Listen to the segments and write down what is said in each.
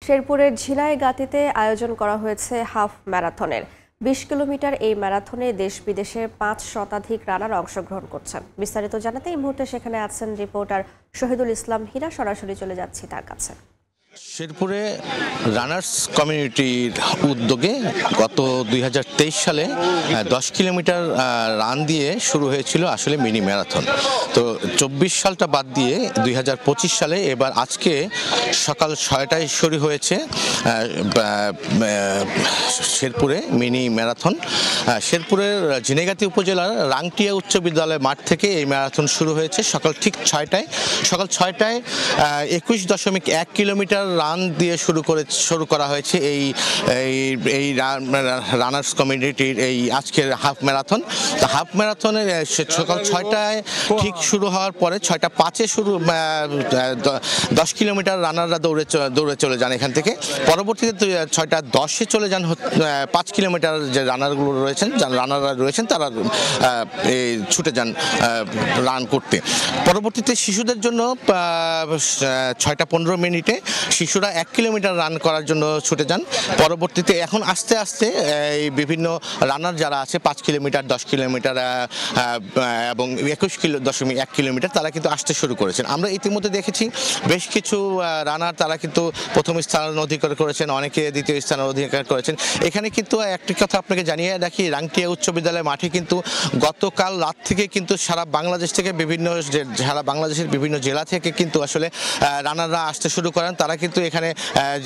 শেরপুরের ঝিনাইগাতীতে আয়োজন করা হয়েছে হাফ ম্যারাথনের ২০ কিলোমিটার এই ম্যারাথনে দেশ বিদেশের ৫ শতাধিক রানার অংশগ্রহণ করছেন। বিস্তারিত জানাতে এই মুহূর্তে সেখানে আছেন রিপোর্টার শহীদুল ইসলাম হীরা। সরাসরি চলে যাচ্ছি তার কাছে। শেরপুরে রানার্স কমিউনিটির উদ্যোগে গত ২০২৩ সালে ১০ কিলোমিটার রান দিয়ে শুরু হয়েছিল আসলে মিনি ম্যারাথন। তো ২৪ সালটা বাদ দিয়ে ২০২৫ সালে এবার আজকে সকাল ৬টায় শুরু হয়েছে শেরপুরে মিনি ম্যারাথন। শেরপুরের ঝিনাইগাতী উপজেলার রাংটিয়া উচ্চ বিদ্যালয় মাঠ থেকে এই ম্যারাথন শুরু হয়েছে সকাল ঠিক ৬টায়। সকাল ৬টায় ২১.১ কিলোমিটার রান দিয়ে শুরু করা হয়েছে এই রানার্স কমিউনিটির এই আজকের হাফ ম্যারাথন। হাফ ম্যারাথনের সকাল ৬টায় ঠিক শুরু হওয়ার পরে ৬টা ৫-এ শুরু ১০ কিলোমিটার রানাররা দৌড়ে চলে যান এখান থেকে। পরবর্তীতে ৬টা ১০-এ চলে যান ৫ কিলোমিটার যে রানাররা রয়েছেন তারা ছুটে যান রান করতে। পরবর্তীতে শিশুদের জন্য ৬টা ১৫ শিশুরা ১ কিলোমিটার রান করার জন্য ছুটে যান। পরবর্তীতে এখন আস্তে আস্তে এই বিভিন্ন রানার যারা আছে ৫ কিলোমিটার ১০ কিলোমিটার এবং ২১.১ কিলোমিটার তারা কিন্তু আসতে শুরু করেছেন। আমরা ইতিমধ্যে দেখেছি বেশ কিছু রানার তারা কিন্তু প্রথম স্থান অধিকার করেছেন, অনেকে দ্বিতীয় স্থান অধিকার করেছেন। এখানে কিন্তু একটি কথা আপনাকে জানিয়ে রাখি, রাংটিয়া উচ্চ বিদ্যালয় মাঠে কিন্তু গতকাল রাত থেকে কিন্তু সারা বাংলাদেশের বিভিন্ন জেলা থেকে কিন্তু আসলে রানাররা আসতে শুরু করেন। তারা কিন্তু এখানে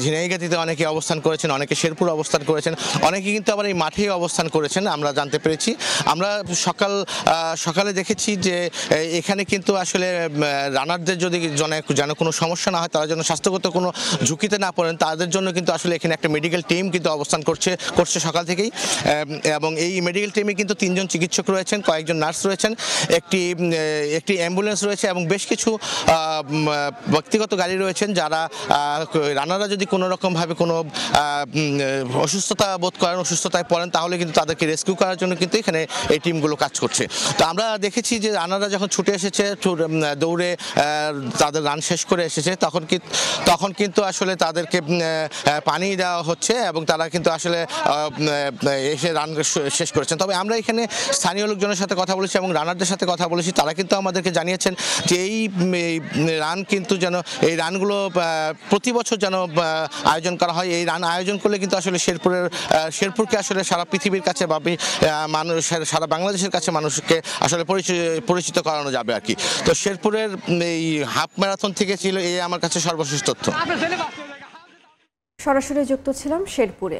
ঝিনাইগাতীতে অনেকে অবস্থান করেছেন, অনেকে শেরপুর অবস্থান করেছেন, অনেকে কিন্তু আবার এই মাঠেই অবস্থান করেছেন আমরা জানতে পেরেছি। আমরা সকালে দেখেছি যে এখানে কিন্তু আসলে রানারদের যদি যেন কোনো সমস্যা না হয়, তারা যেন স্বাস্থ্যগত কোনো ঝুঁকিতে না পড়েন, তাদের জন্য কিন্তু আসলে এখানে একটা মেডিকেল টিম কিন্তু অবস্থান করছে সকাল থেকেই। এবং এই মেডিকেল টিমে কিন্তু ৩ জন চিকিৎসক রয়েছেন, কয়েকজন নার্স রয়েছেন, একটি অ্যাম্বুলেন্স রয়েছে এবং বেশ কিছু ব্যক্তিগত গাড়ি রয়েছেন। যারা রানাররা যদি কোনো রকমভাবে কোনো অসুস্থতা বোধ করেন, অসুস্থতায় পড়েন, তাহলে কিন্তু তাদেরকে রেস্কিউ করার জন্য কিন্তু এখানে এই টিমগুলো কাজ করছে। তো আমরা দেখেছি যে রানাররা যখন ছুটে এসেছে, দৌড়ে তাদের রান শেষ করে এসেছে, তখন কিন্তু আসলে তাদেরকে পানি দেওয়া হচ্ছে এবং তারা কিন্তু আসলে এসে রান শেষ করেছেন। তবে আমরা এখানে স্থানীয় লোকজনের সাথে কথা বলেছি এবং রানারদের সাথে কথা বলেছি। তারা কিন্তু আমাদেরকে জানিয়েছেন যে এই রান কিন্তু যেন এই রানগুলো প্রতি বছর যেন আয়োজন করা হয়। এই রান আয়োজন করলে কিন্তু আসলে শেরপুরকে আসলে সারা পৃথিবীর কাছে বা সারা বাংলাদেশের কাছে মানুষকে আসলে পরিচিত করানো যাবে আর কি। তো শেরপুরের এই হাফ ম্যারাথন থেকে ছিল এই আমার কাছে সর্বশেষ তথ্য। সরাসরি যুক্ত ছিলাম শেরপুরে।